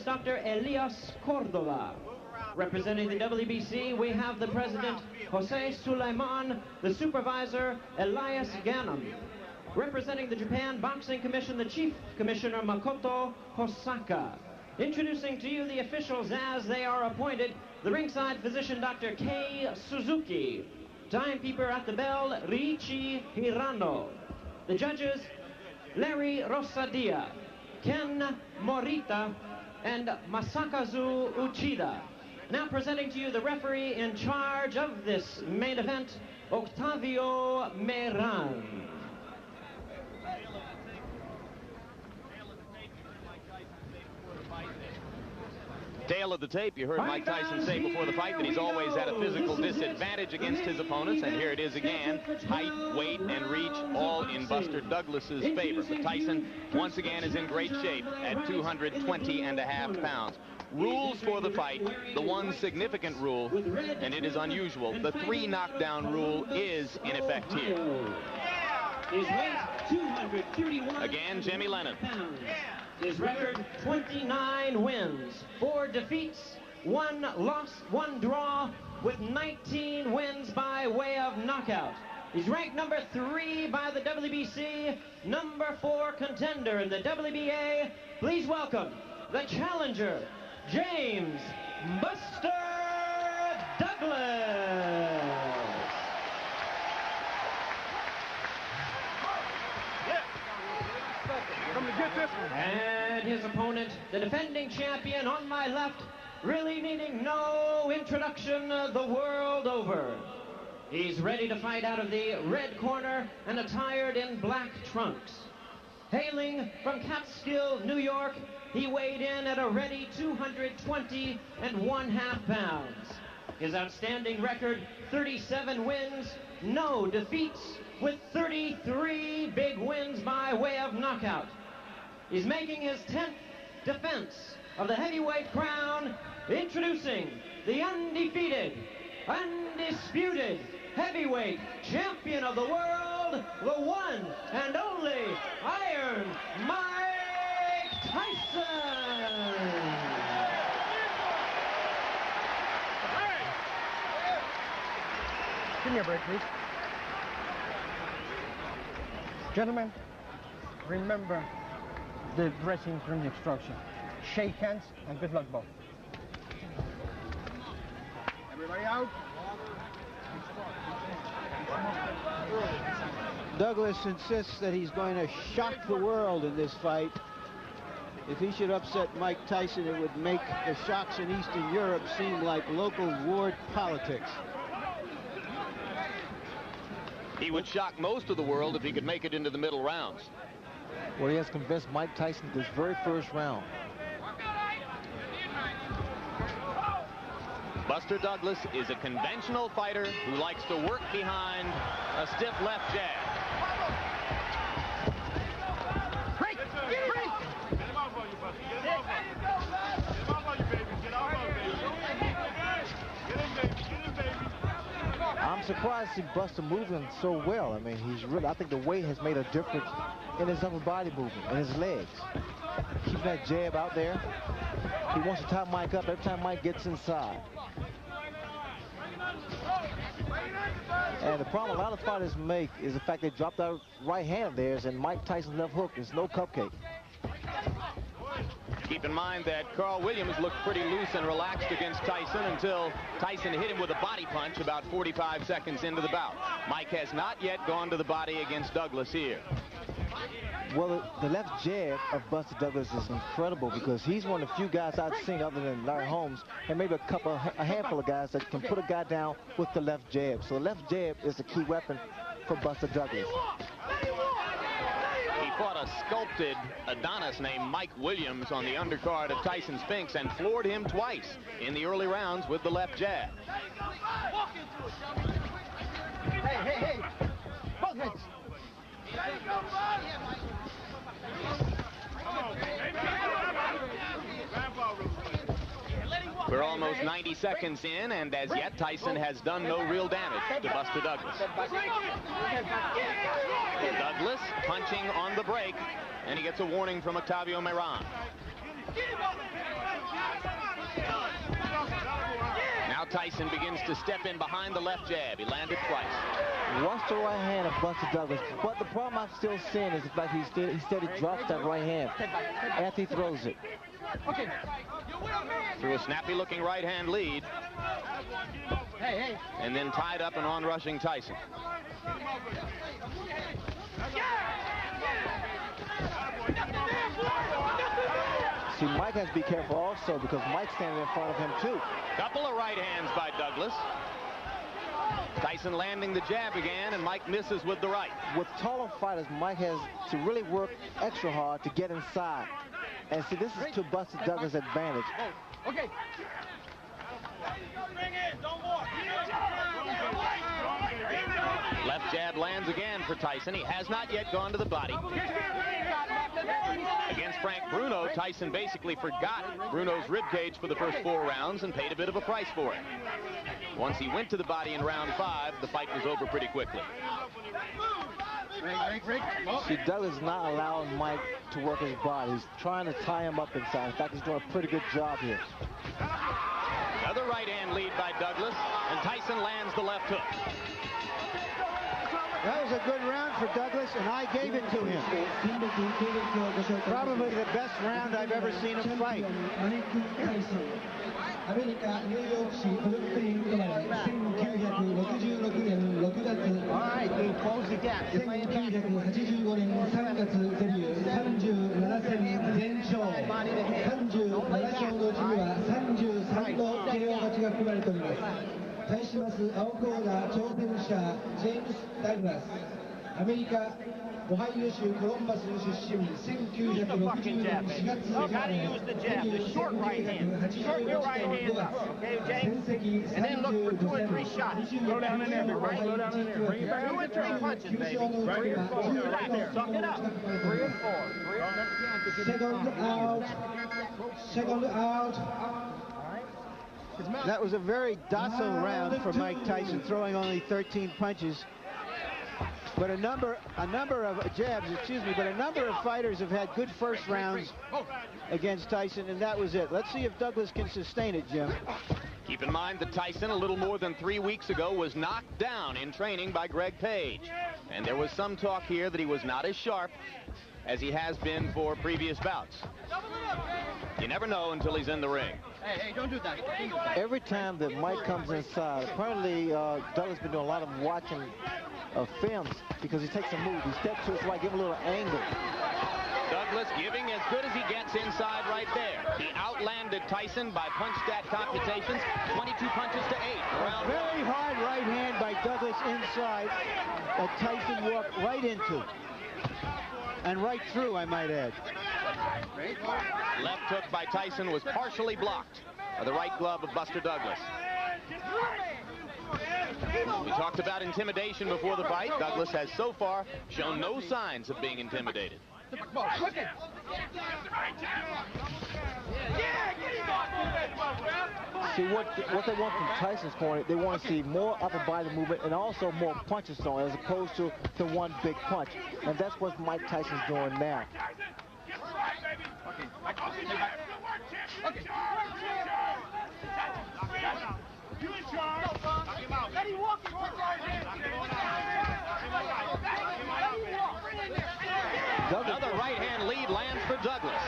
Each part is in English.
Dr. Elias Cordova. Representing the WBC, we have the president, Jose Suleiman, the supervisor, Elias Ganem. Representing the Japan Boxing Commission, the chief commissioner, Makoto Hosaka. Introducing to you the officials as they are appointed, the ringside physician, Dr. Kei Suzuki. Timekeeper at the bell, Riichi Hirano. The judges, Larry Rosadia, Ken Morita, and Masakazu Uchida. Now presenting to you the referee in charge of this main event, Octavio Meran. Tail of the tape, you heard Mike Tyson say before the fight that he's always at a physical disadvantage against his opponents, and here it is again. Height, weight, and reach all in Buster Douglas's favor. But Tyson, once again, is in great shape at 220.5 pounds. Rules for the fight, the one significant rule, and it is unusual, the 3 knockdown rule is in effect here. Again, Jimmy Lennon. His record, 29 wins, 4 defeats, 1 loss, 1 draw, with 19 wins by way of knockout. He's ranked number 3 by the WBC, number 4 contender in the WBA. Please welcome the challenger, James Buster Douglas. And his opponent, the defending champion on my left, really needing no introduction the world over. He's ready to fight out of the red corner and attired in black trunks. Hailing from Catskill, New York, he weighed in at a ready 220.5 pounds. His outstanding record, 37 wins, no defeats, with 33 big wins by way of knockout. He's making his 10th defense of the heavyweight crown, introducing the undefeated, undisputed heavyweight champion of the world, the one and only Iron Mike Tyson. Give me a break, please. Gentlemen, remember the dressing room instruction. Shake hands and good luck both. Everybody out. Douglas insists that he's going to shock the world in this fight. If he should upset Mike Tyson, it would make the shocks in Eastern Europe seem like local ward politics. He would shock most of the world if he could make it into the middle rounds. Well, he has convinced Mike Tyson this very first round. Buster Douglas is a conventional fighter who likes to work behind a stiff left jab. Break! Break! Get him off on you, Buster. Get him off on you. Get him off on you, baby. Get off on you, baby. Get him, baby. Get him, baby. I'm surprised to see Buster moving so well. I mean, he's really, I think the weight has made a difference in his upper body movement and his legs. Keeping that jab out there. He wants to tie Mike up every time Mike gets inside. And the problem a lot of fighters make is the fact they dropped out right hand of theirs, and Mike Tyson's left hook is no cupcake. Keep in mind that Carl Williams looked pretty loose and relaxed against Tyson until Tyson hit him with a body punch about 45 seconds into the bout. Mike has not yet gone to the body against Douglas here. Well, the left jab of Buster Douglas is incredible because he's one of the few guys I've seen other than Larry Holmes and maybe a handful of guys that can put a guy down with the left jab. So the left jab is the key weapon for Buster Douglas. He fought a sculpted Adonis named Mike Williams on the undercard of Tyson Spinks and floored him twice in the early rounds with the left jab. Hey! Both heads! We're almost 90 seconds in, and as yet, Tyson has done no real damage to Buster Douglas. Douglas punching on the break, and he gets a warning from Octavio Meran. Tyson begins to step in behind the left jab. He landed twice. Watch the right hand of Buster Douglas. But the problem I'm still seeing is the fact he steady drops that right hand after he throws it. Through a snappy-looking right-hand lead. And then tied up and on-rushing Tyson. See, Mike has to be careful also because Mike's standing in front of him too. Couple of right hands by Douglas. Tyson landing the jab again, and Mike misses with the right. With taller fighters, Mike has to really work extra hard to get inside. And see, this is to Buster Douglas' advantage. Okay. Left jab lands again for Tyson. He has not yet gone to the body. Against Frank Bruno, Tyson basically forgot Bruno's ribcage for the first 4 rounds and paid a bit of a price for it. Once he went to the body in round 5, the fight was over pretty quickly. See, Douglas is not allowing Mike to work his body. He's trying to tie him up inside. In fact, he's doing a pretty good job here. Another right hand lead by Douglas, and Tyson lands the left hook. That was a good round for Douglas, and I gave it to him. Probably the best round I've ever seen him fight. アメリカ・ニューヨーク市ブルックリン生まれ1966年6月1985年3月デビュー37戦全勝37勝のうちには33の KO 勝ちが含まれております。対します青コーナー挑戦者ジェームス・ダグラスアメリカ オハイオ州コロンバス出身1960年4月生まれ戦績35戦25戦のオハイオ地域を9勝のうちは16のSecond out. That was a very docile round for Mike Tyson, throwing only 13 punches. But a number of jabs, but a number of fighters have had good first rounds against Tyson, and that was it. Let's see if Douglas can sustain it, Jim. Keep in mind that Tyson, a little more than 3 weeks ago, was knocked down in training by Greg Page. And there was some talk here that he was not as sharp as he has been for previous bouts. You never know until he's in the ring. Hey, don't do that. Every time that Mike comes inside, apparently Douglas has been doing a lot of watching films because he takes a move. He steps to his right, give him a little angle. Douglas giving as good as he gets inside right there. He outlanded Tyson by punch stat computations, 22 punches to 8. A very hard right hand by Douglas inside that Tyson walked right into. And right through, I might add. Left hook by Tyson was partially blocked by the right glove of Buster Douglas. We talked about intimidation before the fight. Douglas has so far shown no signs of being intimidated. See, what they want from Tyson's corner, they want to see more upper body movement and also more punches thrown as opposed to the one big punch. And that's what Mike Tyson's doing now. Another right-hand lead lands for Douglas.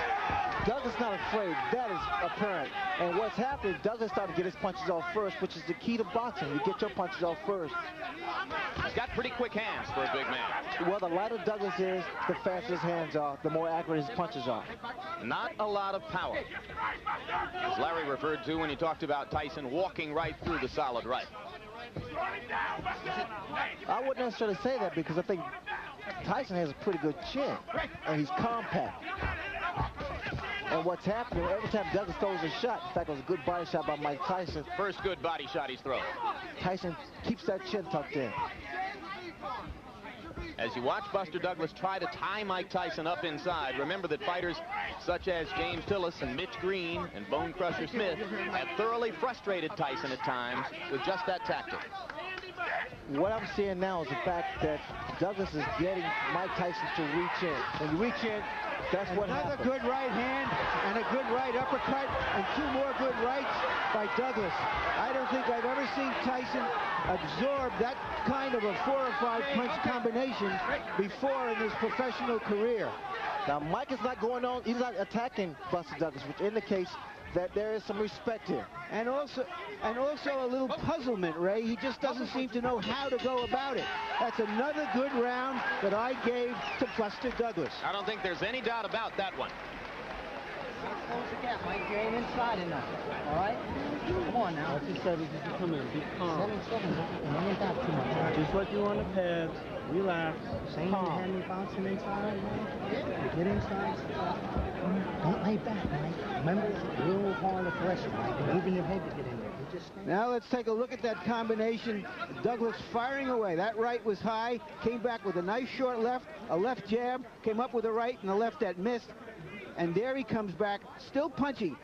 Douglas not afraid. That is apparent. And what's happening, Douglas started to get his punches off first, which is the key to boxing. You get your punches off first. He's got pretty quick hands for a big man. Well, the lighter Douglas is, the faster his hands are, the more accurate his punches are. Not a lot of power, as Larry referred to when he talked about Tyson walking right through the solid right. I wouldn't necessarily say that because I think Tyson has a pretty good chin, and he's compact. And what's happening, every time Douglas throws a shot, in fact, it was a good body shot by Mike Tyson. First good body shot he's thrown. Tyson keeps that chin tucked in. As you watch Buster Douglas try to tie Mike Tyson up inside, remember that fighters such as James Tillis and Mitch Green and Bone Crusher Smith have thoroughly frustrated Tyson at times with just that tactic. what I'm seeing now is the fact that Douglas is getting Mike Tyson to reach in. When you reach in, that's what happens. Another good right hand and a good right uppercut and two more good rights by Douglas. I don't think I've ever seen Tyson absorb that kind of a 4 or 5 punch combination before in his professional career. Now, Mike is not going on, he's not attacking Buster Douglas, which indicates that there is some respect here. And also a little puzzlement, Ray. He just doesn't seem to know how to go about it. That's another good round that I gave to Buster Douglas. I don't think there's any doubt about that one. Close the gap, Mike. You ain't inside enough. All right? Come on now. What you said is just come in, be calm. 7-7. You ain't got too much. Just like you on the pads, relax, Same you had me bouncing inside, man. Get inside. Don't lay back, Mike. Remember, real hard aggression, Mike. Moving your head to get in there. You just stand. Now let's take a look at that combination. Douglas firing away. That right was high, came back with a nice short left, a left jab, came up with a right and a left that missed. And there he comes back, still punching.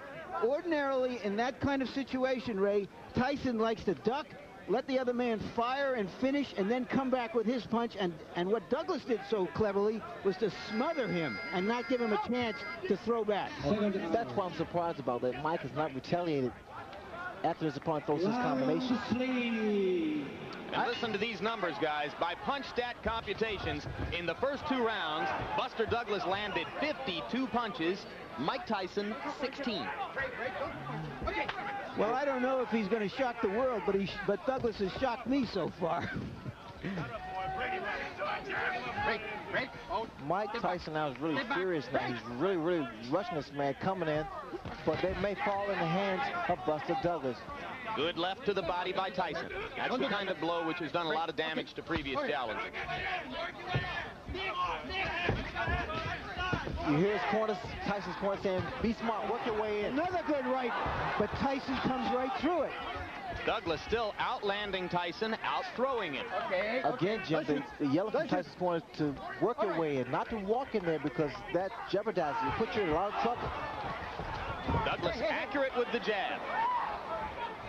Ordinarily, in that kind of situation, Ray, Tyson likes to duck, let the other man fire and finish, and then come back with his punch. And what Douglas did so cleverly was to smother him and not give him a chance to throw back. That's what I'm surprised about, that Mike has not retaliated after his opponent throws his combination. And listen to these numbers, guys. By punch stat computations, in the first 2 rounds, Buster Douglas landed 52 punches, Mike Tyson 16. Well, I don't know if he's going to shock the world, but Douglas has shocked me so far. Mike Tyson now is really furious now. He's really rushing this man coming in, but they may fall in the hands of Buster Douglas. Good left to the body by Tyson. That's the kind of blow which has done a lot of damage to previous challengers. You hear his corner, Tyson's corner saying, be smart, work your way in. Another good right, but Tyson comes right through it. Douglas still outlanding Tyson, out-throwing him. Again, Jim, the yellow from Tyson's corner to work your way in, not to walk in there because that jeopardizes you, put you in a lot of trouble. Douglas accurate with the jab.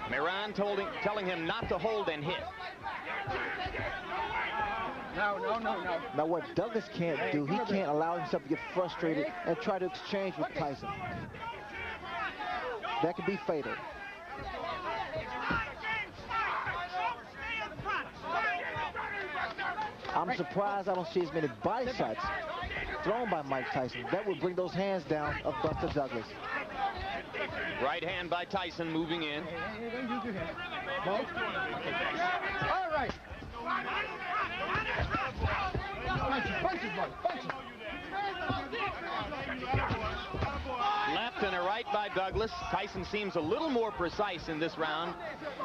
Miran telling him not to hold and hit. No. Now what Douglas can't do, he can't allow himself to get frustrated and try to exchange with Tyson. That could be fatal. I'm surprised I don't see as many body shots thrown by Mike Tyson. That would bring those hands down of Buster Douglas. Right hand by Tyson moving in. All right. Left and a right by Douglas. Tyson seems a little more precise in this round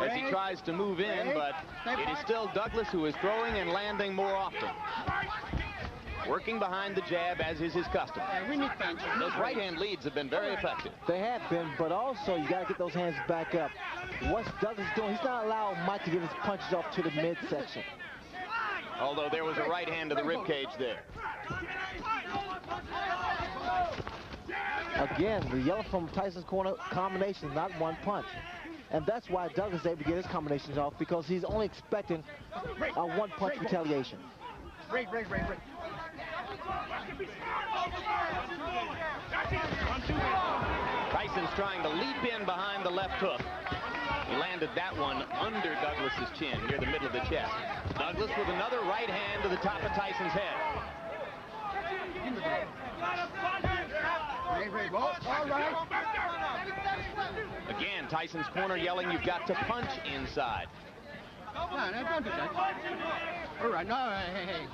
as he tries to move in, but it is still Douglas who is throwing and landing more often. Working behind the jab, as is his custom. Those right-hand leads have been very effective. They have been, but also you got to get those hands back up. What's Douglas doing? He's not allowing Mike to get his punches off to the midsection. Although there was a right hand to the ribcage there. Again, the yellow from Tyson's corner combination, not one punch. And that's why Douglas is able to get his combinations off, because he's only expecting a one-punch retaliation. Break. Tyson's trying to leap in behind the left hook. He landed that one under Douglas's chin, near the middle of the chest. Douglas with another right hand to the top of Tyson's head. All right. Again, Tyson's corner yelling, you've got to punch inside. No, don't do that. All right, no, hey.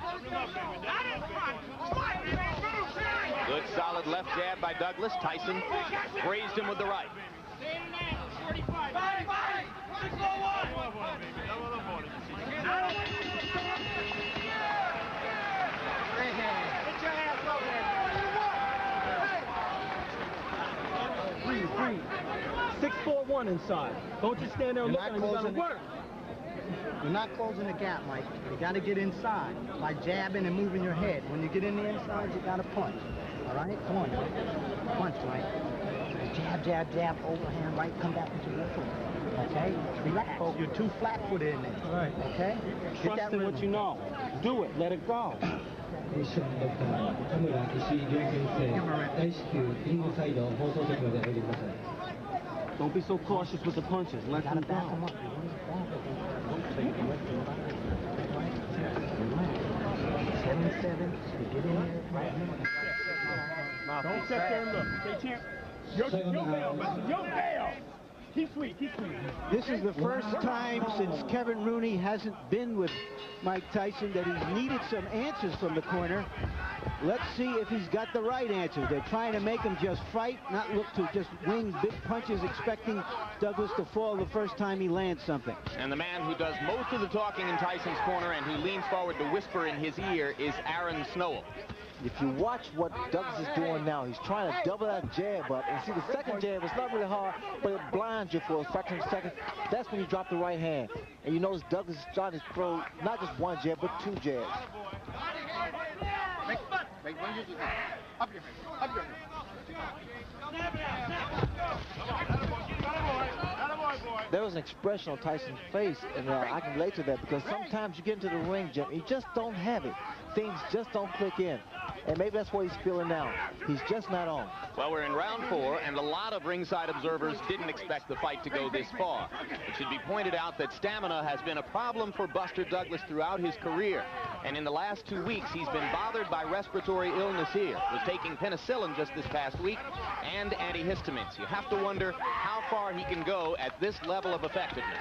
Good solid left jab by Douglas. Tyson grazed him with the right. Free. 6-4-1 inside. Don't just stand there and look at him. You gotta work. You're not closing the gap, Mike. You got to get inside by jabbing and moving your head. When you get in the inside, you got to punch. All right? Come on, Mike. Punch, Mike. Jab, jab, jab, overhand, right, come back into your foot. Okay? Relax. You're too flat-footed in there. Right. Okay? Trust in what you know. Do it. Let it go. ミッションドクター田村石井亮先生、大至急リングサイド放送席までおいでください。 Don't be so cautious with the punches. Let them go. 7-7. Get in there. Right. Don't sit there and look. They can't. Your bail, Buster. Your bail. Keep sweet. Keep sweet. This is the first time since Kevin Rooney hasn't been with Mike Tyson that he's needed some answers from the corner. Let's see if he's got the right answers. They're trying to make him just fight, not look to just wing big punches, expecting Douglas to fall the first time he lands something. And the man who does most of the talking in Tyson's corner and who leans forward to whisper in his ear is Aaron Snowell. If you watch what Douglas is doing now, he's trying to double that jab up. And see, the second jab is not really hard, but it blinds you for a fraction of a second. That's when you drop the right hand. And you notice Douglas is trying to throw not just one jab, but two jabs. There was an expression on Tyson's face, and I can relate to that because sometimes you get into the ring, Jim, you just don't have it. Things just don't click in. And maybe that's what he's feeling now. He's just not on. Well, we're in round 4, and a lot of ringside observers didn't expect the fight to go this far. It should be pointed out that stamina has been a problem for Buster Douglas throughout his career. And in the last 2 weeks, he's been bothered by respiratory illness here. Was taking penicillin just this past week and antihistamines. You have to wonder how far he can go at this level of effectiveness.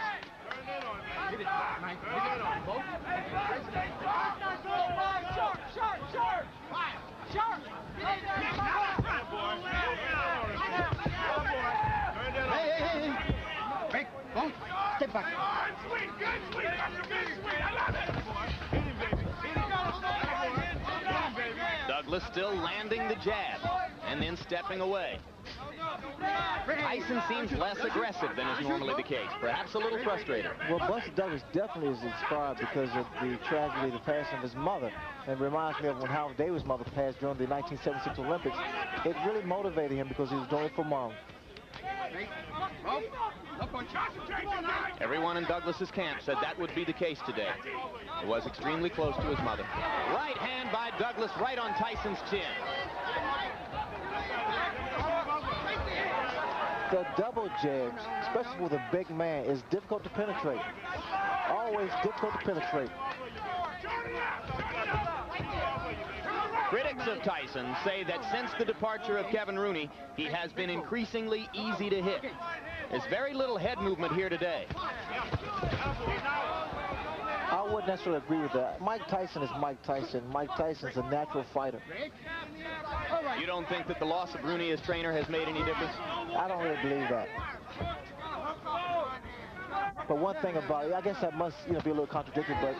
Hey. Break. Boom. Step back. Douglas still landing the jab and then stepping away. Tyson seems less aggressive than is normally the case, perhaps a little frustrated. Well, Buster Douglas definitely is inspired because of the tragedy, the passing of his mother. And it reminds me of when Howard Davis' mother passed during the 1976 Olympics. It really motivated him because he was doing it for Mom. Everyone in Douglas's camp said that would be the case today. He was extremely close to his mother. Right hand by Douglas right on Tyson's chin. The double jabs, especially with a big man, is difficult to penetrate. Always difficult to penetrate. Critics of Tyson say that since the departure of Kevin Rooney, he has been increasingly easy to hit. There's very little head movement here today. I wouldn't necessarily agree with that. Mike Tyson is Mike Tyson. Mike Tyson's a natural fighter. You don't think that the loss of Rooney as trainer has made any difference? I don't really believe that. But one thing about it, I guess that must be a little contradictory, but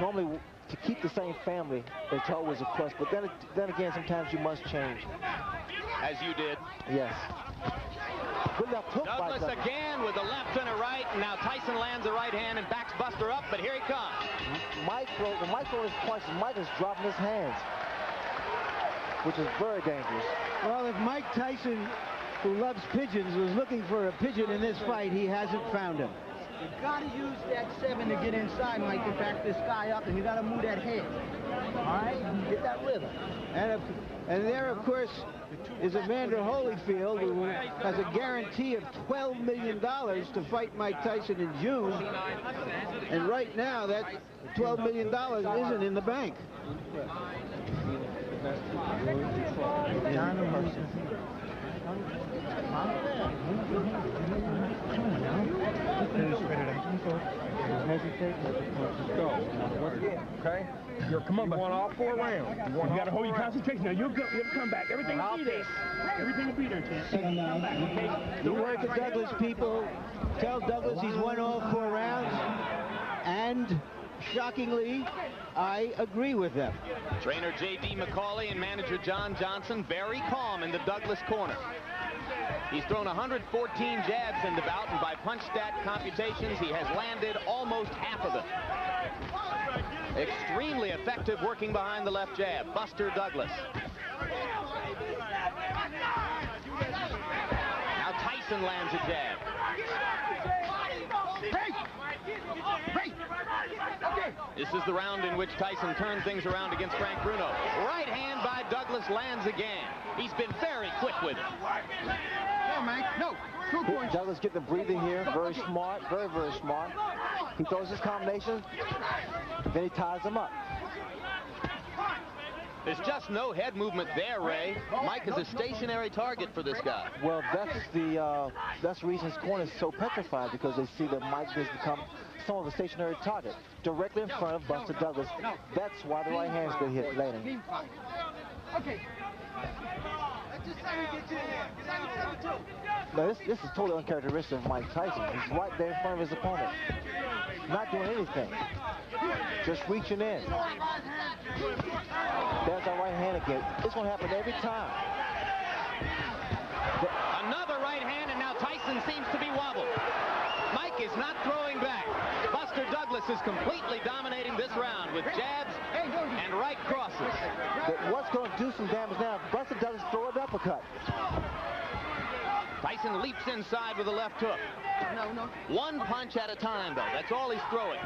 normally to keep the same family, it's always a plus. But then again, sometimes you must change. As you did. Yes. Good left hook by Douglas again with a left and a right. Now Tyson lands a right hand and backs Buster up, but here he comes. Mike throws his punches. Mike is dropping his hands, which is very dangerous. Well, if Mike Tyson, who loves pigeons, was looking for a pigeon in this fight, he hasn't found him. You gotta use that 7 to get inside, Mike, to back this guy up, and you gotta move that head. All right? Get that rhythm. And there, of course, is Evander Holyfield, who has a guarantee of $12 million to fight Mike Tyson in June. And right now, that $12 million isn't in the bank. Okay? Come on, you want all 4 rounds. You gotta hold your concentration. Now you'll come back. Everything will be there. Everything will be there, champ. Come back, okay? The word to Douglas people, tell Douglas he's won all 4 rounds, and shockingly, I agree with them. Trainer J.D. McCauley and manager John Johnson very calm in the Douglas corner. He's thrown 114 jabs in the bout, and by punch stat computations, he has landed almost half of them. Extremely effective working behind the left jab. Buster Douglas. Tyson lands a jab. This is the round in which Tyson turned things around against Frank Bruno. Right hand by Douglas lands again. He's been very quick with it. No, Mike, no. Douglas getting the breathing here. Very smart, very, very smart. He throws his combination, then he ties him up. There's just no head movement there, Ray. Mike is a stationary target for this guy. Well, that's the reason his corner is so petrified, because they see that Mike has become somewhat of a stationary target directly in front of Buster Douglas. That's why the right hand's been hit landing. Okay. Now, this is totally uncharacteristic of Mike Tyson. He's right there in front of his opponent, not doing anything, just reaching in. There's that right hand again. It's going to happen every time. Another right hand, and now Tyson seems to be wobbled. Mike is not throwing back. Buster Douglas is completely dominating this round with jabs and right crosses. But what's going to do some damage now? Buster Douglas throw an uppercut. Tyson leaps inside with a left hook. No. One punch at a time, though. That's all he's throwing.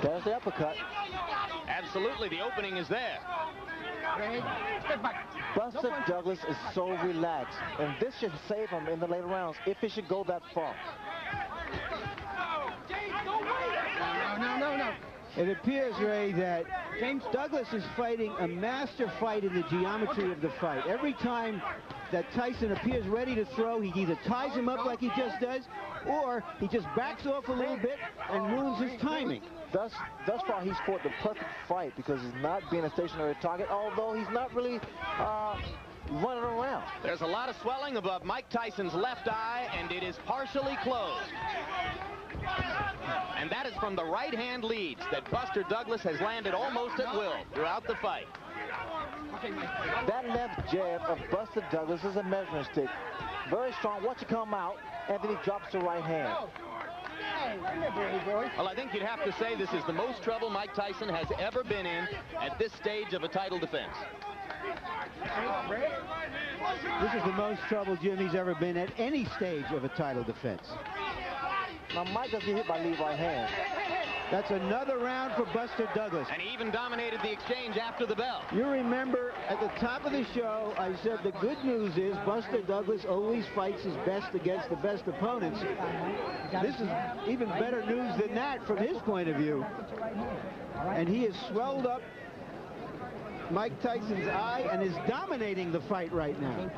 There's the uppercut. Absolutely, the opening is there. Buster Douglas is so relaxed, and this should save him in the later rounds if it should go that far. No. It appears, Ray, that James Douglas is fighting a master fight in the geometry of the fight. Every time that Tyson appears ready to throw, he either ties him up like he just does, or he just backs off a little bit and ruins his timing. Thus far, he's fought the perfect fight because he's not being a stationary target, although he's not really running around. There's a lot of swelling above Mike Tyson's left eye, and it is partially closed. And that is from the right-hand leads that Buster Douglas has landed almost at will throughout the fight. That left jab of Buster Douglas is a measuring stick. Very strong. Watch it come out, and then he drops the right hand. Well, I think you'd have to say this is the most trouble Mike Tyson has ever been in at this stage of a title defense. This is the most trouble Jimmy's ever been at any stage of a title defense. Now, Mike doesn't get hit by lead right hand. That's another round for Buster Douglas. And he even dominated the exchange after the bell. You remember at the top of the show, I said the good news is Buster Douglas always fights his best against the best opponents. This is even better news than that from his point of view. And he has swelled up Mike Tyson's eye and is dominating the fight right now.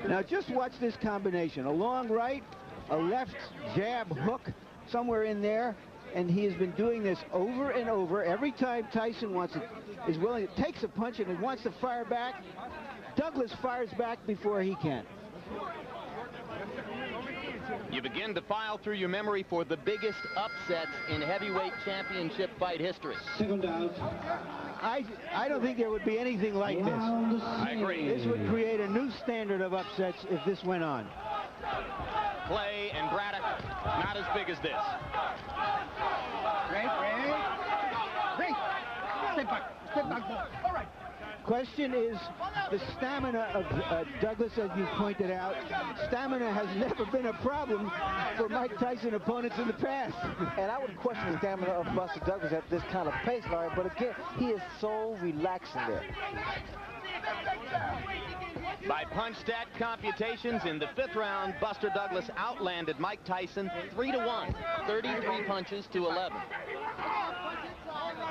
Now just watch this combination. A long right, a left jab hook somewhere in there, and he has been doing this over and over. Every time Tyson is willing, takes a punch and wants to fire back, Douglas fires back before he can. You begin to file through your memory for the biggest upsets in heavyweight championship fight history. Second out. I don't think there would be anything like this. I agree. This would create a new standard of upsets if this went on. Clay and Braddock, not as big as this. Ray. Step back. All right. Question is the stamina of Douglas, as you pointed out. Stamina has never been a problem for Mike Tyson opponents in the past. And I would question the stamina of Buster Douglas at this kind of pace, Larry, but again, he is so relaxing there. By punch stat computations, in the 5th round, Buster Douglas outlanded Mike Tyson 3-1, 33 punches to 11.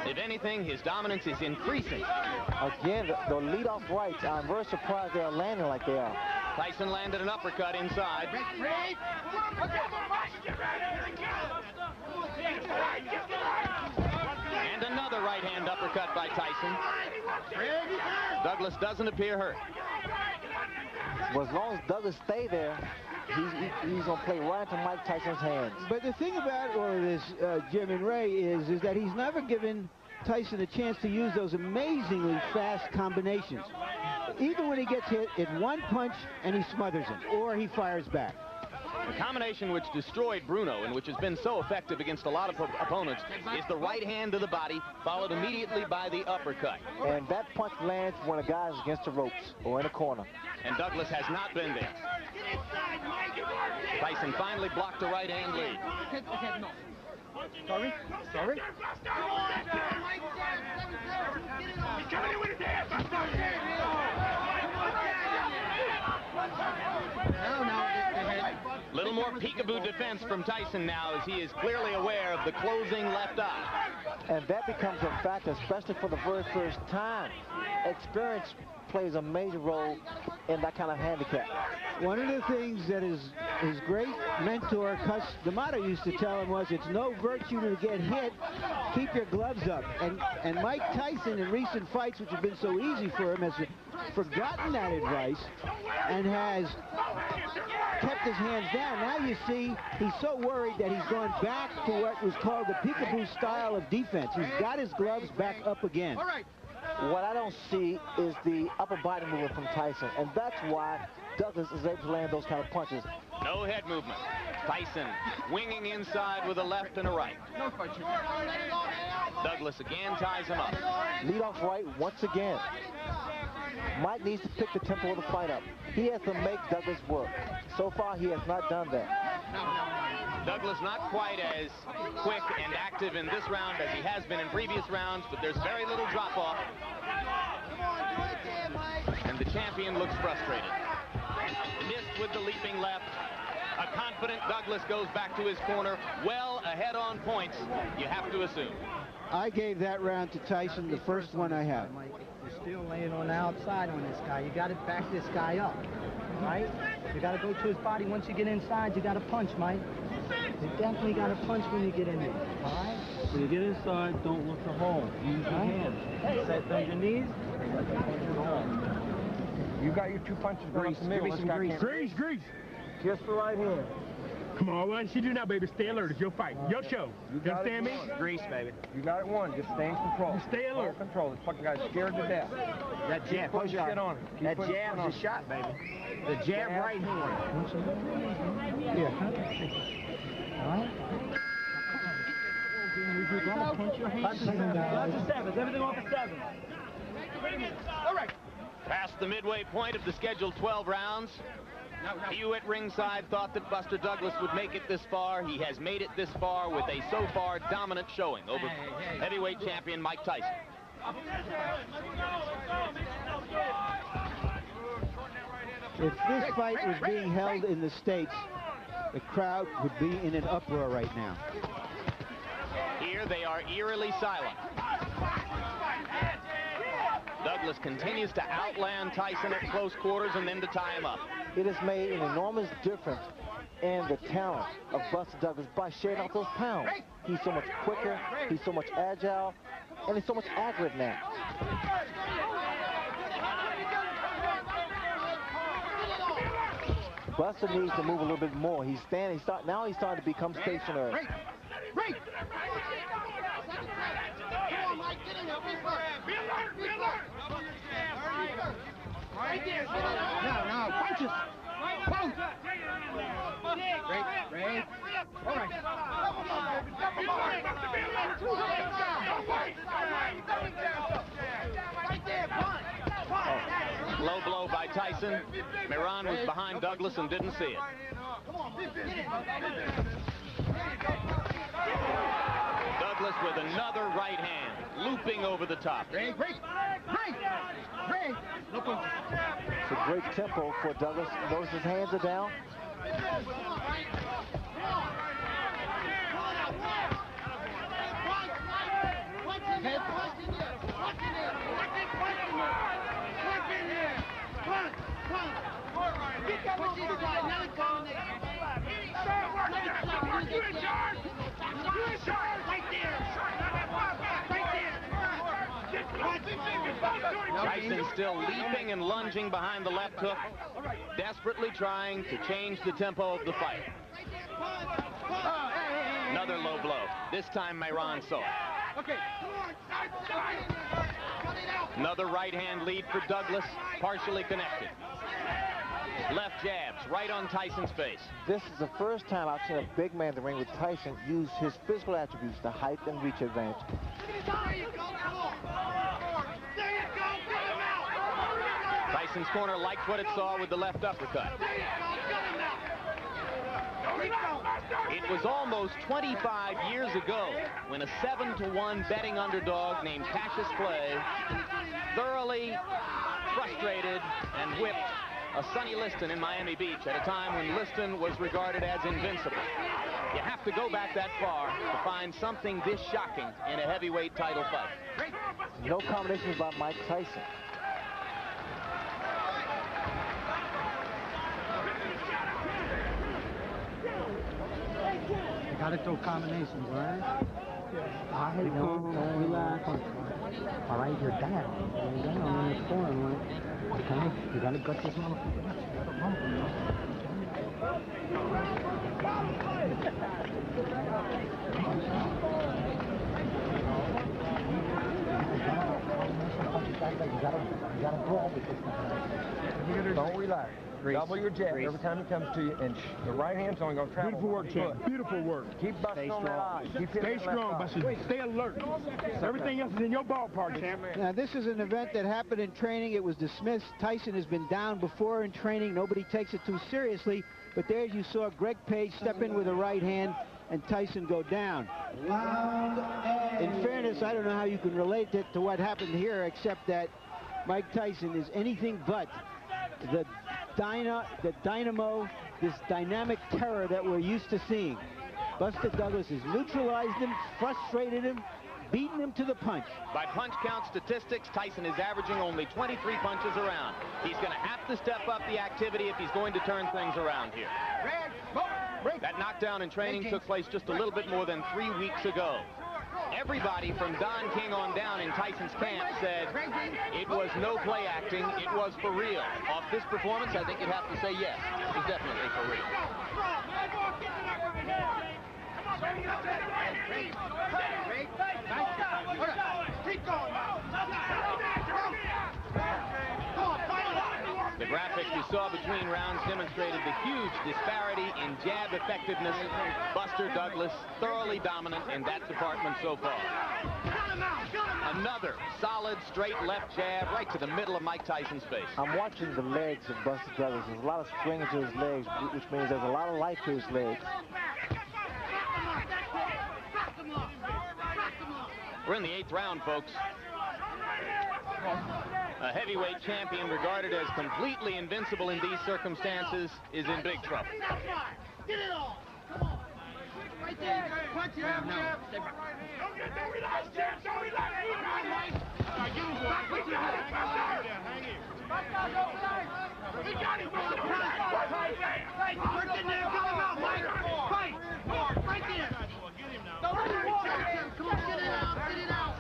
If anything, his dominance is increasing. Again, the leadoff rights, I'm very surprised they are landing like they are. Tyson landed an uppercut inside. And another right-hand uppercut by Tyson. Douglas doesn't appear hurt. Well, as long as Douglas stay there, he's going to play right into Mike Tyson's hands. But the thing about all of this, Jim and Ray, is that he's never given Tyson a chance to use those amazingly fast combinations. Even when he gets hit, it's one punch and he smothers him, or he fires back. The combination which destroyed Bruno and which has been so effective against a lot of opponents is the right hand to the body, followed immediately by the uppercut. And that punch lands when a guy is against the ropes or in a corner. And Douglas has not been there. Tyson finally blocked a right hand lead. Sorry? Sorry? Little more peekaboo defense from Tyson now, as he is clearly aware of the closing left eye. And that becomes a factor, especially for the very first time. Experience plays a major role in that kind of handicap. One of the things that his great mentor, Cus D'Amato, used to tell him was, it's no virtue to get hit, keep your gloves up. And Mike Tyson, in recent fights, which have been so easy for him, has forgotten that advice and has kept his hands down. Now you see he's so worried that he's gone back to what was called the peekaboo style of defense. He's got his gloves back up again. All right. What I don't see is the upper body movement from Tyson, and that's why Douglas is able to land those kind of punches. No head movement. Tyson winging inside with a left and a right. Douglas again ties him up. Lead off right once again. Mike needs to pick the tempo of the fight up. He has to make Douglas work. So far, he has not done that. Douglas not quite as quick and active in this round as he has been in previous rounds, but there's very little drop-off. And the champion looks frustrated. Missed with the leaping left. A confident Douglas goes back to his corner, well ahead on points, you have to assume. I gave that round to Tyson, the first one I have. You're still laying on the outside on this guy. You got to back this guy up, right? You got to go to his body. Once you get inside, you got to punch, Mike. You definitely got to punch when you get in there, all right? When you get inside, don't look for home. Use your hands. Set on your knees. You got your 2 punches. Grease, maybe some grease. Grease. Kiss the right hand. Come on, what you do now, baby? Stay alert. It's your fight. Your show. You understand me? Grease, baby. You got it won. Just stay in control. You stay alert. Control. This fucking guy's scared to death. That jab, push shit on him. That jab's a shot, baby. The jab right hand. Yeah. All right. You gotta punch your hand. Lots of sevens. Everything off of sevens. All right. Past the midway point of the scheduled 12 rounds. Few at ringside thought that Buster Douglas would make it this far. He has made it this far with a so far dominant showing over heavyweight champion Mike Tyson. If this fight was being held in the States, the crowd would be in an uproar right now. Here they are eerily silent. Douglas continues to outland Tyson at close quarters and then to tie him up. It has made an enormous difference in the talent of Buster Douglas by shedding off those pounds. He's so much quicker, he's so much agile, and he's so much accurate now. Buster needs to move a little bit more. He's standing, now he's starting to become stationary. Right. No, punches. Punch. Right. All right. Low blow by Tyson. Miran was behind Douglas and didn't see it. Douglas with another right hand, looping over the top. Break. It's a great tempo for Douglas. Notice his hands are down. Tyson still leaping and lunging behind the left hook, desperately trying to change the tempo of the fight. Another low blow. This time Miran saw it. Another right hand lead for Douglas, partially connected. Left jabs right on Tyson's face. This is the first time I've seen a big man in the ring with Tyson use his physical attributes, the height and reach advantage. Tyson's corner liked what it saw with the left uppercut. It was almost 25 years ago when a 7-to-1 betting underdog named Cassius Clay thoroughly frustrated and whipped a Sonny Liston in Miami Beach at a time when Liston was regarded as invincible. You have to go back that far to find something this shocking in a heavyweight title fight. No combinations by Mike Tyson. You gotta throw combinations, right? All right, don't relax. All right, you're down. You're down on the floor, right? Okay, you gotta gut this motherfucker. You gotta brawl with this guy. Don't relax. Double your jab every time it comes to you, and the right hand's only going to travel. Beautiful work, champ. Beautiful work. Keep busting on that eye. Stay strong, Buster. Stay alert. Everything else is in your ballpark, champ. Now, this is an event that happened in training. It was dismissed. Tyson has been down before in training. Nobody takes it too seriously. But there you saw Greg Page step in with a right hand and Tyson go down. In fairness, I don't know how you can relate it to what happened here, except that Mike Tyson is anything but the dynamo, this dynamic terror that we're used to seeing. Buster Douglas has neutralized him, frustrated him, beaten him to the punch. By punch count statistics, Tyson is averaging only 23 punches around. He's going to have to step up the activity if he's going to turn things around here. That knockdown in training took place just a little bit more than 3 weeks ago. Everybody from Don King on down in Tyson's camp said it was no play acting, it was for real. Off this performance, I think you'd have to say yes, it was definitely for real. The graphics you saw between rounds demonstrated the huge disparity in jab effectiveness. Buster Douglas thoroughly dominant in that department so far. Another solid straight left jab right to the middle of Mike Tyson's face. I'm watching the legs of Buster Douglas. There's a lot of string to his legs, which means there's a lot of life to his legs. We're in the 8th round, folks. A heavyweight champion regarded as completely invincible in these circumstances is in big trouble. Get it on! Come on! Right there! Punch it! Don't relax, champ! Don't relax! We got him! Work in there! Kill him out, Mike! Fight! Right there! Don't let him walk! Come on, get it out! Get it out!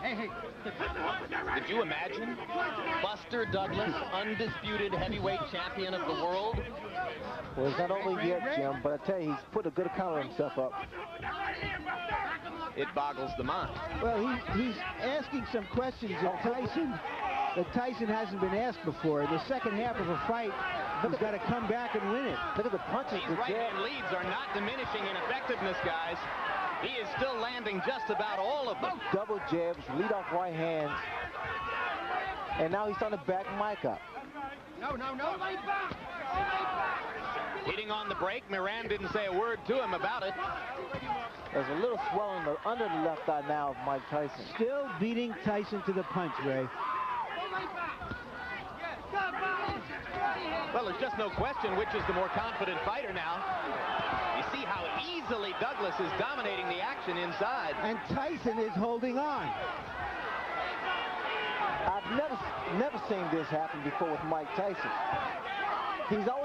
Hey! Did you imagine Buster Douglas, undisputed heavyweight champion of the world? Well, it's not over yet, Jim, but I tell you, he's put a good account of himself up. It boggles the mind. Well, he's asking some questions of Tyson that Tyson hasn't been asked before. In the second half of a fight, he's got to come back and win it. Look at the punches. These right-hand leads are not diminishing in effectiveness, guys. He is still landing just about all of them. Double jabs, lead off right hands. And now he's starting to back Mike up. No! Lay back! Hitting on the break, Moran didn't say a word to him about it. There's a little swelling under the left eye now of Mike Tyson. Still beating Tyson to the punch, Ray. Well, there's just no question which is the more confident fighter now. You see how easily Douglas is dominating the action inside. And Tyson is holding on. I've never seen this happen before with Mike Tyson. He's always